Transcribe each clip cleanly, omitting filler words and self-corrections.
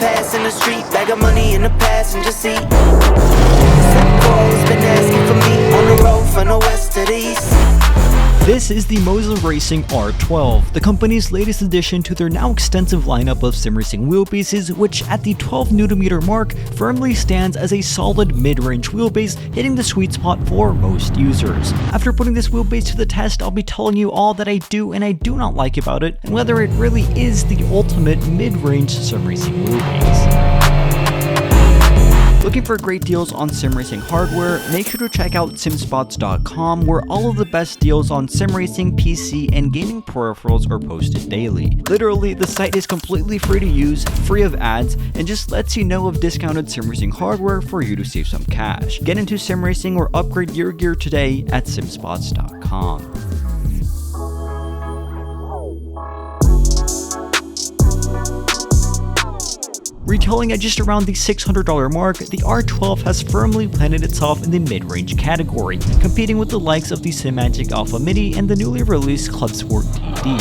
pass in the street, bag of money in the passenger seat. 7-4's been asking for me on the road from the west to the east. This is the Moza R12, the company's latest addition to their now extensive lineup of sim racing wheelbases, which at the 12Nm mark firmly stands as a solid mid-range wheelbase, hitting the sweet spot for most users. After putting this wheelbase to the test, I'll be telling you all that I do and I do not like about it, and whether it really is the ultimate mid-range sim racing wheelbase. Looking for great deals on sim racing hardware? Make sure to check out simspots.com, where all of the best deals on sim racing, PC, and gaming peripherals are posted daily. Literally, the site is completely free to use, free of ads, and just lets you know of discounted sim racing hardware for you to save some cash. Get into sim racing or upgrade your gear today at simspots.com. Retailing at just around the $600 mark, the R12 has firmly planted itself in the mid-range category, competing with the likes of the Simagic Alpha Midi and the newly released Club Sport TD.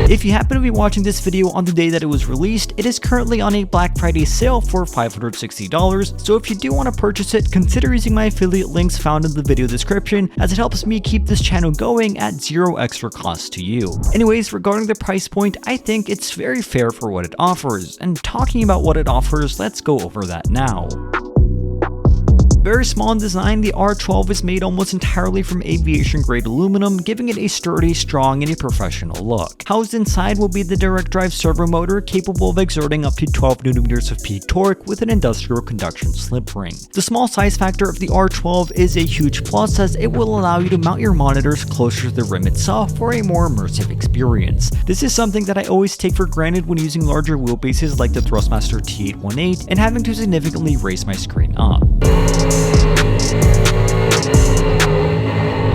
If you happen to be watching this video on the day that it was released, it is currently on a Black Friday sale for $560, so if you do want to purchase it, consider using my affiliate links found in the video description, as it helps me keep this channel going at zero extra cost to you. Anyways, regarding the price point, I think it's very fair for what it offers, and talking about what it offers, let's go over that now. Very small in design, the R12 is made almost entirely from aviation-grade aluminum, giving it a sturdy, strong, and a professional look. Housed inside will be the direct drive servo motor, capable of exerting up to 12Nm of peak torque with an industrial conduction slip ring. The small size factor of the R12 is a huge plus, as it will allow you to mount your monitors closer to the rim itself for a more immersive experience. This is something that I always take for granted when using larger wheelbases like the Thrustmaster T818 and having to significantly raise my screen up.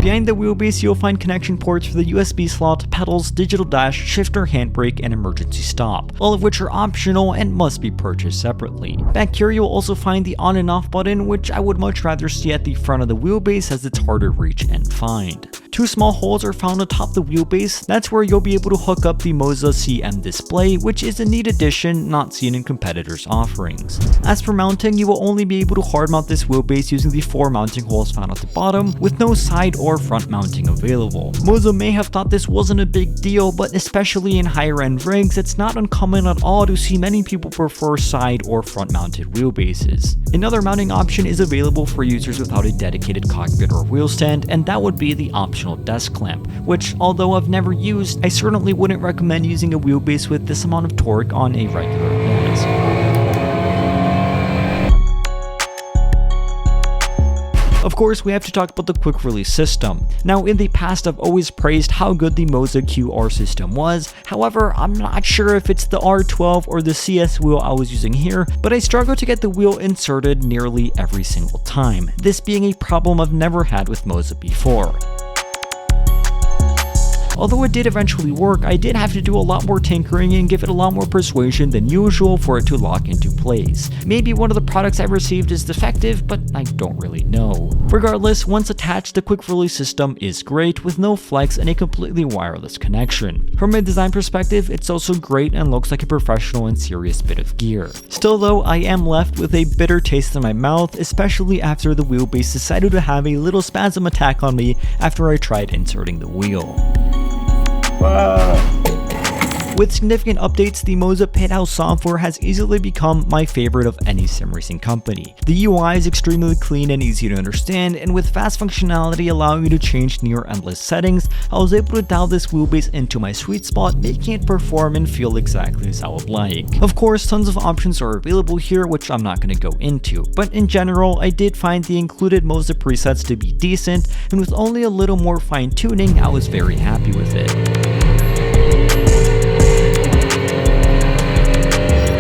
Behind the wheelbase, you'll find connection ports for the USB slot, pedals, digital dash, shifter, handbrake, and emergency stop, all of which are optional and must be purchased separately. Back here, you'll also find the on and off button, which I would much rather see at the front of the wheelbase, as it's hard to reach and find. Two small holes are found atop the wheelbase. That's where you'll be able to hook up the Moza CM display, which is a neat addition not seen in competitors' offerings. As for mounting, you will only be able to hard mount this wheelbase using the 4 mounting holes found at the bottom, with no side or front mounting available. Moza may have thought this wasn't a big deal, but especially in higher end rigs, it's not uncommon at all to see many people prefer side or front mounted wheelbases. Another mounting option is available for users without a dedicated cockpit or wheel stand, and that would be the optional desk clamp, which, although I've never used, I certainly wouldn't recommend using a wheelbase with this amount of torque on a regular desk. Of course, we have to talk about the quick release system. Now, in the past, I've always praised how good the Moza QR system was. However, I'm not sure if it's the R12 or the CS wheel I was using here, but I struggle to get the wheel inserted nearly every single time, this being a problem I've never had with Moza before. Although it did eventually work, I did have to do a lot more tinkering and give it a lot more persuasion than usual for it to lock into place. Maybe one of the products I received is defective, but I don't really know. Regardless, once attached, the quick release system is great, with no flex and a completely wireless connection. From a design perspective, it's also great and looks like a professional and serious bit of gear. Still though, I am left with a bitter taste in my mouth, especially after the wheelbase decided to have a little spasm attack on me after I tried inserting the wheel. With significant updates, the Moza Pithouse software has easily become my favorite of any sim racing company. The UI is extremely clean and easy to understand, and with fast functionality allowing you to change near endless settings, I was able to dial this wheelbase into my sweet spot, making it perform and feel exactly as I would like. Of course, tons of options are available here, which I'm not going to go into, but in general, I did find the included Moza presets to be decent, and with only a little more fine tuning, I was very happy with it.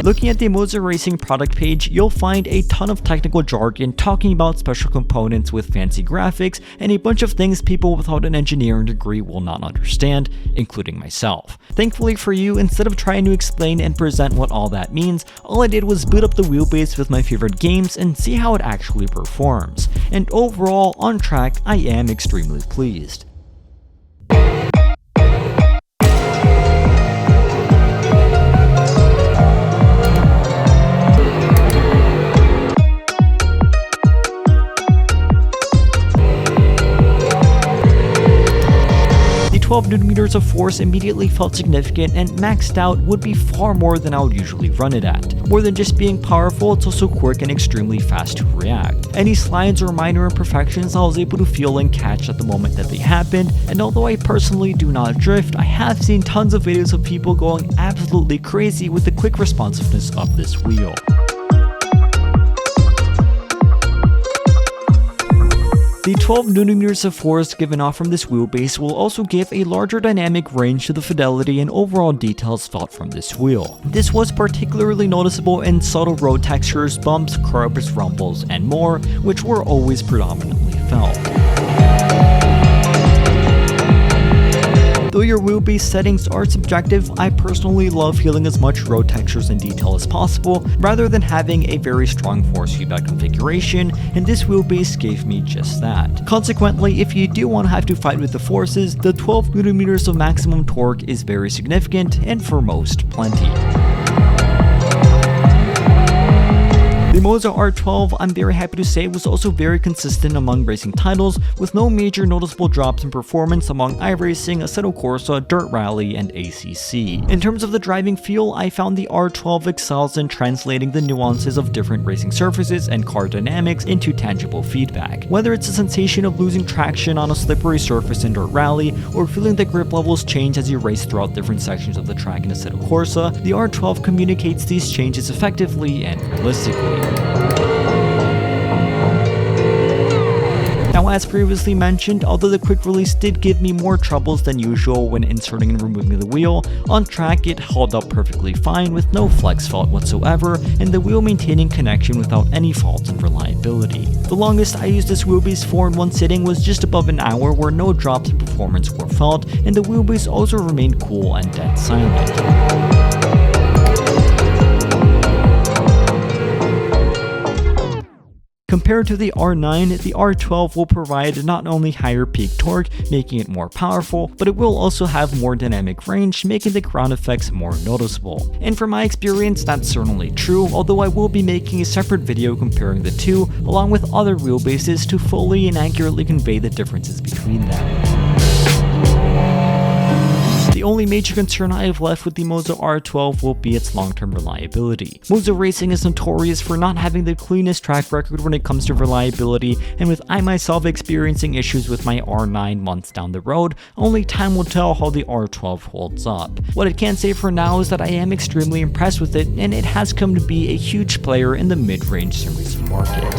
Looking at the Moza Racing product page, you'll find a ton of technical jargon talking about special components with fancy graphics and a bunch of things people without an engineering degree will not understand, including myself. Thankfully for you, instead of trying to explain and present what all that means, all I did was boot up the wheelbase with my favorite games and see how it actually performs. And overall, on track, I am extremely pleased. 12Nm of force immediately felt significant, and maxed out would be far more than I would usually run it at. More than just being powerful, it's also quick and extremely fast to react. Any slides or minor imperfections I was able to feel and catch at the moment that they happened, and although I personally do not drift, I have seen tons of videos of people going absolutely crazy with the quick responsiveness of this wheel. The 12Nm of force given off from this wheelbase will also give a larger dynamic range to the fidelity and overall details felt from this wheel. This was particularly noticeable in subtle road textures, bumps, curbs, rumbles, and more, which were always predominantly felt. Though your wheelbase settings are subjective, I personally love feeling as much road textures and detail as possible, rather than having a very strong force feedback configuration, and this wheelbase gave me just that. Consequently, if you do want to have to fight with the forces, the 12Nm of maximum torque is very significant, and for most, plenty. The Moza R12, I'm very happy to say, was also very consistent among racing titles, with no major noticeable drops in performance among iRacing, Assetto Corsa, Dirt Rally, and ACC. In terms of the driving feel, I found the R12 excels in translating the nuances of different racing surfaces and car dynamics into tangible feedback. Whether it's the sensation of losing traction on a slippery surface in Dirt Rally, or feeling the grip levels change as you race throughout different sections of the track in Assetto Corsa, the R12 communicates these changes effectively and realistically. Now, as previously mentioned, although the quick release did give me more troubles than usual when inserting and removing the wheel, on track it held up perfectly fine with no flex fault whatsoever, and the wheel maintaining connection without any faults in reliability. The longest I used this wheelbase for in one sitting was just above an hour, where no drops in performance were felt, and the wheelbase also remained cool and dead silent. Compared to the R9, the R12 will provide not only higher peak torque, making it more powerful, but it will also have more dynamic range, making the ground effects more noticeable. And from my experience, that's certainly true, although I will be making a separate video comparing the two, along with other wheelbases, to fully and accurately convey the differences between them. The only major concern I have left with the Moza R12 will be its long-term reliability. Moza Racing is notorious for not having the cleanest track record when it comes to reliability, and with I myself experiencing issues with my R9 months down the road, only time will tell how the R12 holds up. What I can say for now is that I am extremely impressed with it, and it has come to be a huge player in the mid-range sim racing market.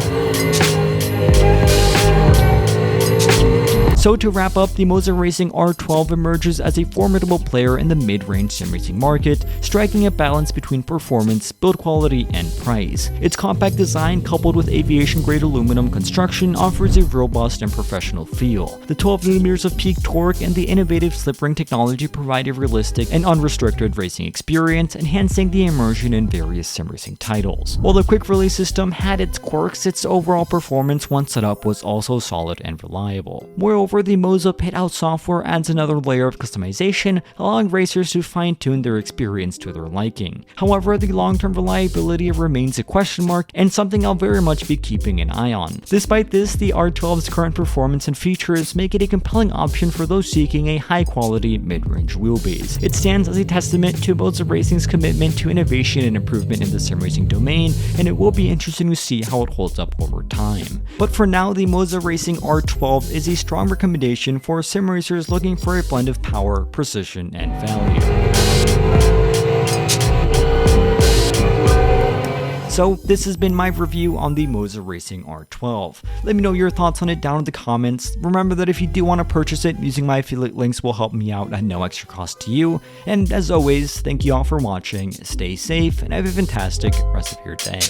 So to wrap up, the Moza Racing R12 emerges as a formidable player in the mid-range sim racing market, striking a balance between performance, build quality, and price. Its compact design, coupled with aviation-grade aluminum construction, offers a robust and professional feel. The 12Nm of peak torque and the innovative slip ring technology provide a realistic and unrestricted racing experience, enhancing the immersion in various sim racing titles. While the quick release system had its quirks, its overall performance once set up was also solid and reliable. Moreover, the Moza pit-out software adds another layer of customization, allowing racers to fine-tune their experience to their liking. However, the long-term reliability remains a question mark, and something I'll very much be keeping an eye on. Despite this, the R12's current performance and features make it a compelling option for those seeking a high-quality mid-range wheelbase. It stands as a testament to Moza Racing's commitment to innovation and improvement in the sim racing domain, and it will be interesting to see how it holds up over time. But for now, the Moza Racing R12 is a strong recommendation for sim racers looking for a blend of power, precision, and value. So this has been my review on the Moza Racing R12. Let me know your thoughts on it down in the comments. Remember that if you do want to purchase it, using my affiliate links will help me out at no extra cost to you. And as always, thank you all for watching, stay safe, and have a fantastic rest of your day.